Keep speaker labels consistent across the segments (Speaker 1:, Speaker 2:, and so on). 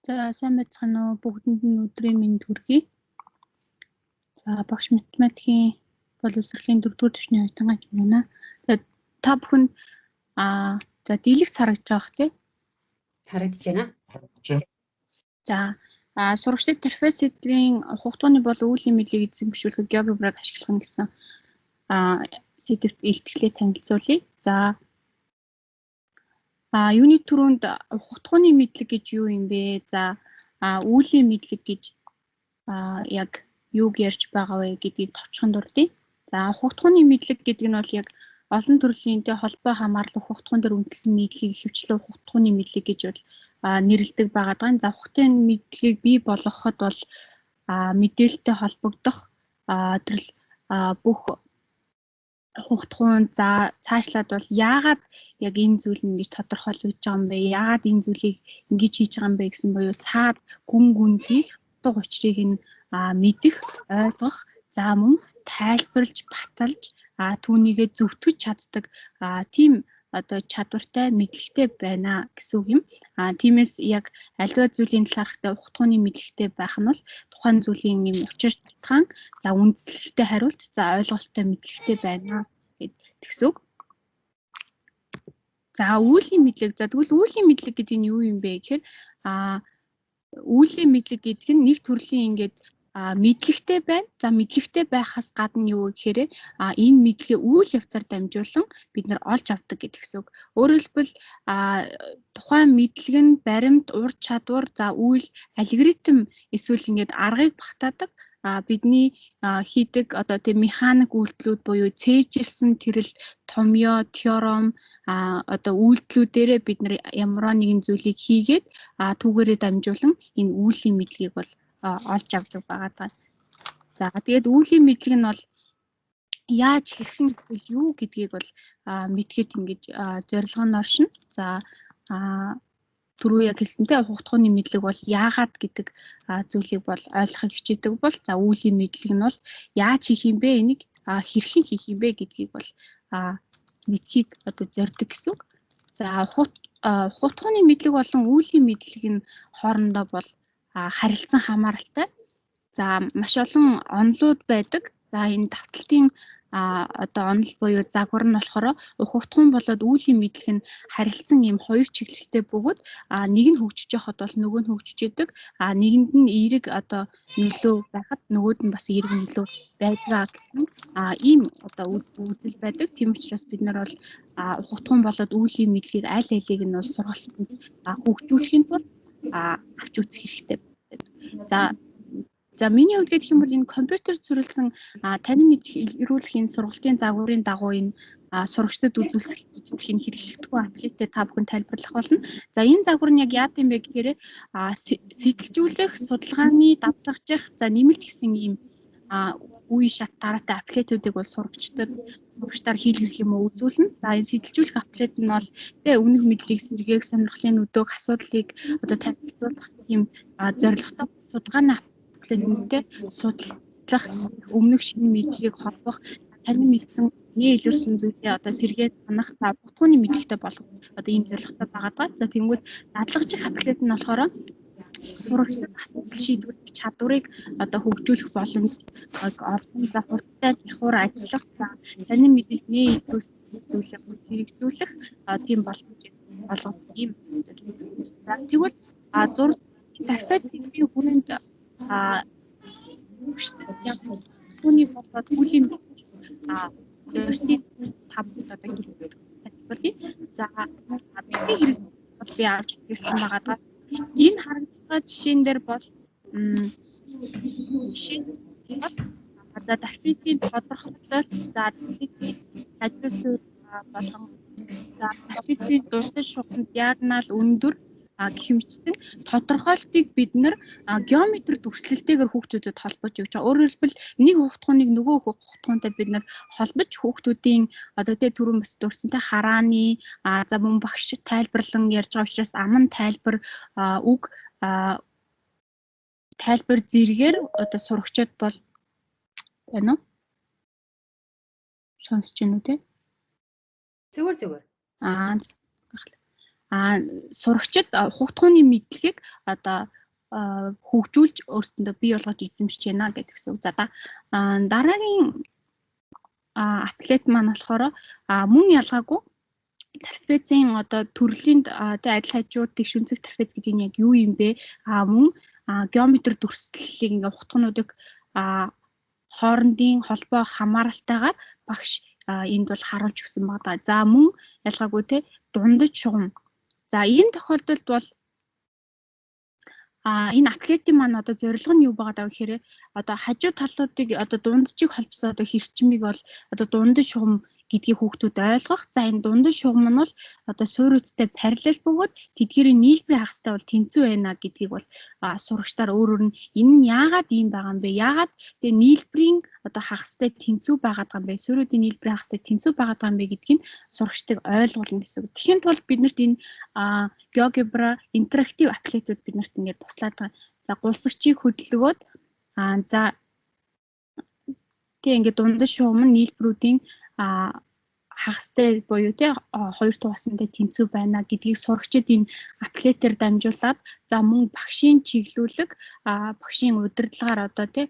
Speaker 1: За сайн байцгаана уу бүгдэнд нь өдрийн мэнд хүргэе. За багш математикийн боловсролын 4-р түвшний оюутан байна. Тэгээд та бүхэнд за дийлэгц харагдаж байгаа бох тий.
Speaker 2: Харагдаж байна.
Speaker 1: За сурагчдад трапез сэдвийн хугацааны бол үүлийн мэдлийг эзэмшүүлэх географиг ашиглах нь гэсэн сэдвт илтгэлээ танилцуулъя. За юуны түрүүнд хугацааны мэдлэг гэж юу юм бэ? За үүлийн мэдлэг гэж яг юуг ярьж байгаа вэ гэдгийг товчхон дурдъя. За хугацааны мэдлэг гэдэг нь бол яг олон төрлийн холбоо хамаарлах хугацаан дээр үндэслэн нийтлэгийг ихэвчлэн хугацааны мэдлэг гэж бол нэрлэдэг байгаа. За хугацааны мэдлэгийг бий болгоход бол мэдээлэлтэй холбогдох тэрл бүх хугацаан за цаашлаад бол яагаад яг энэ зүйл нь гэж тодорхойлогдож байгаа юм бэ? Яагаад энэ зүйлийг ингэж хийж байгаа юм бэ гэсэн буюу цаад гүн гүнзгий утга учирыг нь мэдэх, ойлгох, за мөн тайлбарлаж, баталж түүнийгээ зөвтгөж чаддаг тийм одоо чадвартай, мэдлэгтэй байна гэсэн үг юм. Тиймээс яг аливаа зүйлийн талаархтай хугацааны мэдлэгтэй байх нь бол тухайн зүйлийн юм учир шалтгаан, за үндслэлтэй хариулт, за ойлголттой мэдлэгтэй байна гэсэн үг. За үүлийн мэдлэг. За тэгвэл үүлийн мэдлэг гэдэг нь юу юм бэ гэхээр үүлийн мэдлэг гэдэг нь нэг төрлийн ингээд мэдлэгтэй байна. За мэдлэгтэй байхаас гадна юу гэхээр энэ мэдлэгээ үйл явцаар дамжуулан бид нар олж авдаг гэдэгс үг. Өөрөөр хэлбэл тухайн мэдлэг нь баримт, ур чадвар, за үйл алгоритм эсвэл ингээд аргыг багтаадаг бидний хийдэг одоо тийм механик үйлдэлүүд буюу цээжилсэн тэрл, томьёо, теорем одоо үйлдэлүүдээрээ бид нар ямар нэгэн зүйлийг хийгээд түүгээрээ дамжуулан энэ үүлийн мэдлэгийг бол олж авдаг байгаа. За тэгээд үүлийн мэдлэг нь бол яаж хэрхэн эсвэл юу гэдгийг бол мэдгээд ингэж зорилго нь оршин. За түрүү яг хэлсэнтэй хугацааны мэдлэг бол яагаад гэдэг зүйлийг бол ойлгохыг хичээдэг бол за үүлийн мэдлэг нь бол яаж хийх юм бэ, энийг хэрхэн хийх юм бэ гэдгийг бол мэдхийг одоо зорддог гэсэн үг. За хугацааны мэдлэг болон үүлийн мэдлэг нь хоорондоо бол харилцан хамааралтай. За маш олон онолууд байдаг. За энэ давталтын одоо онол буюу загвар нь болохоор хугацаан болоод үүлийн мэдлэг нь харилцан ийм хоёр чиглэлтэй бөгөөд нэг нь хөгжиж явахад бол нөгөө нь хөгжиж идэг. Нэгэнд нь эерэг одоо нөлөө байхад нөгөөд нь бас эерэг нөлөө байдгаа гэсэн ийм одоо үзэл байдаг. Тийм учраас бид нар бол хугацаан болоод үүлийн мэдлэгийг аль алийг нь бол сургалтанд хөгжүүлэхийн тулд авч үзэх хэрэгтэй байдаг. За миний хувьд гэх юм бол энэ компьютер суурилсан танин мэдэх эрүүлэх энэ сургалтын загварын дагуу энэ сурагчдад үзүүлэх энэ хэрэглэгдэхүүн аппликтэй та бүхэн тайлбарлах болно. За энэ загвар нь яг яад юм бэ гэхээр сэтэлжүүлэх, судалгааны давтагчих, за нэмэлт гэсэн ийм үе шат дараатай аппликуудыг бол сурагчдаар хийлгэх юм уу үзүүлнэ. За энэ сэтэлжүүлэх аппликт нь бол өмнөх мэдлийг сэргээх, сонирхлын өдөг, асуудлыг одоо танилцуулах юм зорилготой судалгааны аппликтэй судлах, өмнөх шинэ мэдлэгийг холбох, танин мэдсэн нийлүүлсэн зүйлээ одоо сэргээд санах, за хугацааны мэдлэгтэй болгох одоо ийм зорилготой байгаа. За тэгвэл дадлгажих аппликт нь болохоор сурагчдад асуудал шийдвэрлэх чадварыг одоо хөгжүүлэх боломж олсон, за хурдтай давхар ажиллах, за танин мэдээлэл нийлүүлсэн зүйлийг хэрэгжүүлэх тийм боломж олгох юм. За тэгвэл зураг интерфейс сэдвийн хүрээнд түүний болоод үлийн зорьсон тав одоо танилцуулъя. За бидний хэрэг бол би авч хэлсэн байгаа. Энэ харагдах жишээн дээр бол жишээ бол за тафицийн тодорхойлолт, за тафицийн ажилсууд болон за тафицийн дуртай шугам диагонал өндөр гэх мэтсэн тодорхойлолтыг бид нар геометри төвслэлтэйгээр хүүхдүүдэд холбож өгч байгаа. Өөрөөр хэлбэл нэг хугацааныг нөгөө хугацаантай бид нар холбож хүүхдүүдийн одоо түрүүн бас дурсантай харааны за мөн багш тайлбарлан ярьж байгаа учраас аман тайлбар үг тайлбар зэргээр одоо сурагчид бол байна уу? Сонсож байна уу те?
Speaker 2: Зүгээр.
Speaker 1: сурагчид хугтгууны мэдлэгийг одоо хөгжүүлж өөрсөндөө бий болгож эзэмшиж байна гэдгсэн үг. За дараагийн атлет маань болохоор мөн ялгаагүй трапезийн одоо төрлийн адил хажуур тэгшүнцэг трапез гэдэг нь яг юу юм бэ? Мөн геометр дүрслэлийг ингээ ухтгнуудыг хоорондын холбоо хамааралтайгаар багш энд бол харуулж өгсөн байна. За мөн ялгаагүй те дундаж шугам. За энэ тохиолдолд бол энэ атлетийн маань одоо зорилго нь юу байгаа гэхээр одоо хажуу талуудыг одоо дунджийг холбосон одоо хэрчмийг бол одоо дундаж шугам гэдгийг хүүхдүүд ойлгох. За энэ дундаж шугам нь бол одоо суурьудтай параллел бөгөөд тэдгээрийн нийлбэрийн хагастай бол тэнцүү байна гэдгийг бол сурагчдаар өөрөөр нь энэ нь яагаад ийм байгаа юм бэ? Яагаад тэгээ нийлбэрийн одоо хагастай тэнцүү байгаад байгаа юм бэ? Суурьудын нийлбэрийн хагастай тэнцүү байгаад байгаа юм бэ гэдгийг сурагчдыг ойлгуулна гэсэн үг. Тэгхийн тулд биднэрт энэ GeoGebra интерактив атлетууд биднэрт ингээд туслаад байгаа. За гулсагчийг хөдөлгөөд за тэг ингээд дундаж шугам нь нийлбэрүүдийн хагастай буюу те хоёр тугасантай тэнцүү байна гэдгийг сурагчид энэ атлетээр дамжуулаад за мөн багшийн чиглүүлэг багшийн удирдлагаар одоо те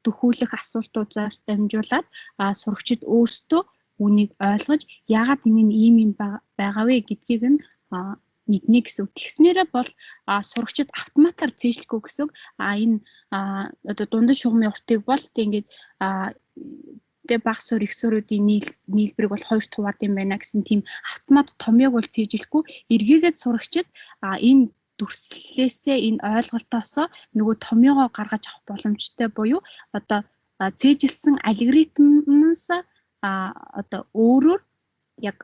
Speaker 1: төхүүлэх асуултуудаар дамжуулаад сурагчид өөрсдөө үнийг ойлгож яагаад энэ нь ийм юм байгаа вэ гэдгийг нь мэднэ гэсэн үг. Тэгснээрээ бол сурагчид автоматар цээжлэхгүй гэсэн үг. Энэ одоо дундаж шугамын уртыг бол тэг ингээд тэг баг суурь их суурьудын нийлбэрийг бол хоёр хуваад юм байна гэсэн тийм автомат томьёог бол цээжлэхгүй. Эргээгээд сурагчид энэ дүрслэлээсээ энэ ойлголтоосоо нөгөө томьёогоо гаргаж авах боломжтой буюу одоо цээжилсэн алгоритмээс одоо өөрөөр яг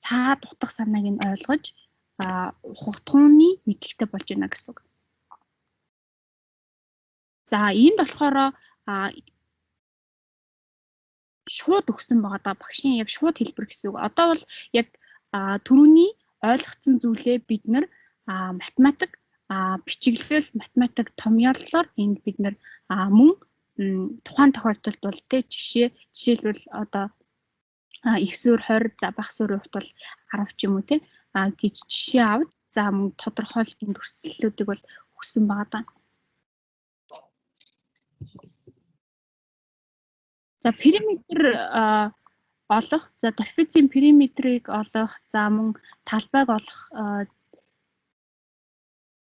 Speaker 1: цаад утга санааг нь ойлгож хугтгууны мэдлэгтэй болж байна гэсэн үг. За энд болохоор шууд өгсөн байгаа багшийн яг шууд хэлбэр гэсэн үг. Одоо бол яг түрүүний ойлгоцсон зүйлээ бид нар математик бичиглэл математик томьёоллоор энд бид нар мөн тухайн тохиолдолд бол тэ жишээлбэл одоо их суурь 20 за бага суурь урт бол 10 ч юм уу тэ гэж жишээ авч за мөн тодорхойлолтын дүрслэлүүдийг бол өгсөн байгаа. За периметр олох, за трапезийн периметрийг олох, за мөн талбайг олох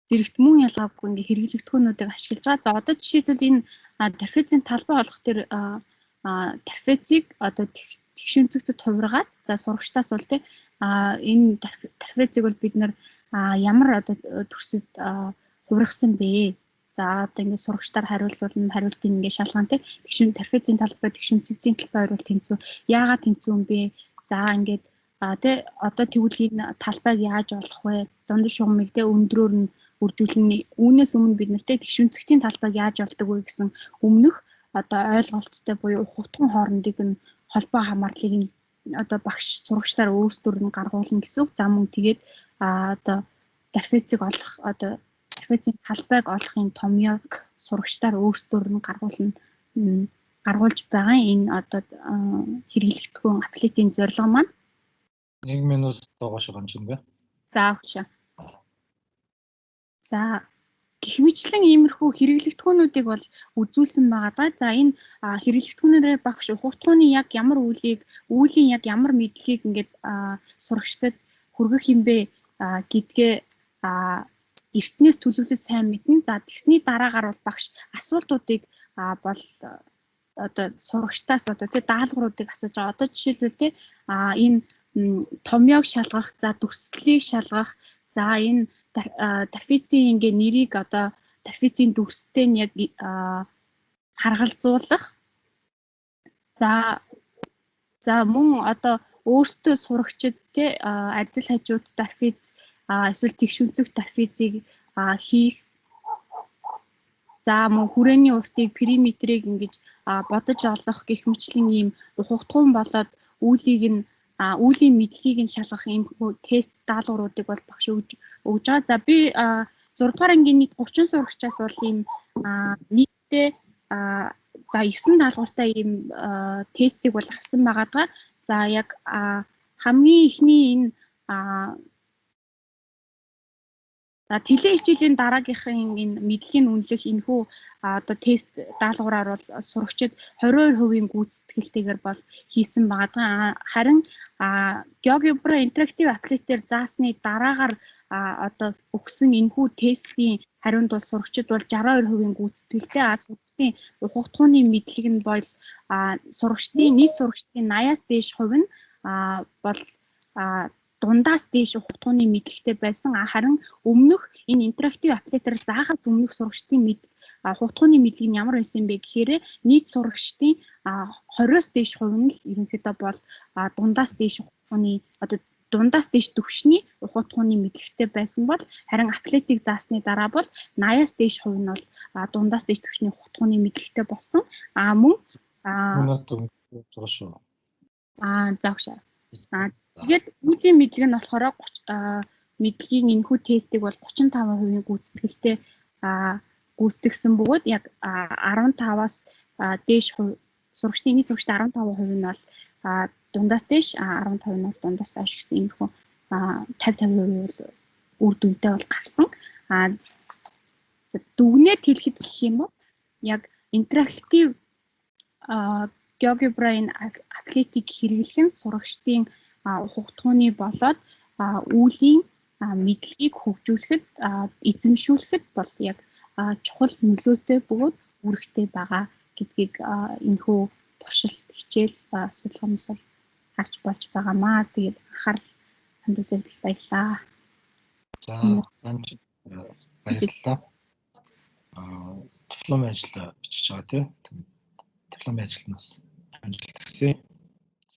Speaker 1: зэрэгт мөн ялгаагүй ингээ хэрэглэгдэхүүнүүдийг ашиглаж байгаа. За одоо жишээлбэл энэ трапезийн талбай олох төр трапезийг одоо тэгшүнцэгтэд хувиргаад за сурагчдаас бол тэ энэ трапезийг бол бид нар ямар одоо төрсөд хувиргасан бэ? За одоо ингээд сурагчдаар хариулбал хариултын ингээд шалган тэ трапезийн талбай тэгшүнцэгтийн талбай хоёр бол тэнцүү. Яагаад тэнцүү юм бэ? За ингээд тэ одоо тэгвэл энэ талбайг яаж олох вэ? Дундаж шугамыг тэ өндрөөр нь үржүүлнэ. Үүнээс өмнө бид нартэй тэгшүнцэгтийн талбайг яаж олдог вэ гэсэн өмнөх одоо ойлголттой буюу ухагтхан хоорондыг нь холбоо хамаарлыг нь одоо багш сурагчдаар өөрсдөр нь гаргуулна гэсэн үг. За мөн тэгээд одоо трапезийг олох одоо трапезийн талбайг олохын томьёог сурагчдаар өөрсдөр нь гаргуулж байгаа энэ одоо хэрэглэгдэхүүн атлетийн зорилго маань
Speaker 3: 1 минут доош гонч юм бэ?
Speaker 1: За өгшөө. За гэх мэтлэн иймэрхүү хэрэглэгдэхүүнүүдийг бол үзүүлсэн байгаа да. За энэ хэрэглэгдэхүүнүүдээр багш ухагтгууны яг ямар үүлийн яг ямар мэдлэгийг ингээд сурагчдад хүргэх юм бэ гэдгээ эртнээс төлөвлөж сайн мэднэ. За тэгсний дараагаар бол багш асуултуудыг бол одоо сурагчдаас одоо тэ даалгавруудыг асууж байгаа. Одоо жишээлбэл тэ энэ томьёог шалгах, за дүрслэлийг шалгах, за энэ трапезийн ингээ нэрийг одоо трапезийн дүрстэй нь яг харгалзуулах. За мөн одоо өөртөө сурагчид тэ адил хажууд трапез эсвэл тэгшүнцэг трапезийг хийх. За мөн хүрээний уртыг периметрийг ингэж бодож олох гэх мэтлэн ийм ухагтгуун болоод үүлийн мэдлэгийг нь шалгах ийм тест даалгавруудыг бол багш өгж байгаа. За би 6 дугаар ангийн нийт 30 сурагчаас бол ийм нийтдээ за 9 даалгавартай ийм тестийг бол авсан байгаа. За яг хамгийн ихний энэ Тэлээ хичээлийн дараагийнхын энэ мэдлэгийн үнэлэх энэхүү одоо тест даалгавраар бол сурагчид 22% гүйцэтгэлтэйгээр бол хийсэн байгаа. Харин GeoGebra интерактив аппликатээр заасны дараагаар одоо өгсөн энэхүү тестийн хариунд бол сурагчид бол 62% гүйцэтгэлтэй. Сурагчдын ухагтхууны мэдлэг нь бол нийт сурагчдын 80-аас дээш хувь нь бол дундаас дээш ухагтхууны мэдлэгтэй байсан. Харин өмнөх энэ интерактив аппликатор заахаас өмнөх сурагчдын ухагтхууны мэдлэг нь ямар байсан бэ гэхээр нийт сурагчдын 20-оос дээш хувь нь л ерөнхийдөө бол дундаас дээш ухагтхууны одоо дундаас дээш түвшний ухагтхууны мэдлэгтэй байсан бол харин аппликатыг заасны дараа бол 80-аас дээш хувь нь бол дундаас дээш түвшний ухагтхууны мэдлэгтэй болсон. Мөн заавшаа. Тэгээд үүлийн мэдлэг нь болохоор мэдлэгийн энэхүү тестийг бол 35% гүйцэтгэлтэй гүйцэтгсэн бөгөөд яг 15-аас дээш сурагчдын 15% нь бол дундаас дээш 15% нь бол дундаас доош гэсэн энэхүү 50% бол үр дүнтэй бол гарсан. Дүгнээд хэлэхэд гэх юм бол яг интерактив GeoGebra энэ аппликатыг хэрэглэх нь сурагчдын ухагтхууны болоод үүлийн мэдлэгийг хөгжүүлэхэд эзэмшүүлэхэд бол яг чухал нөлөөтэй бөгөөд үүрэгтэй байгаа гэдгийг энэхүү туршилт хичээл судалгаанаас бол харж болж байгаамаа. Тэгээд анхаарал хандуулсанд баярлалаа.
Speaker 3: За баярлалаа. Дипломын ажил бичиж байгаа тийм. Дипломын ажил нас амжилт хүсье.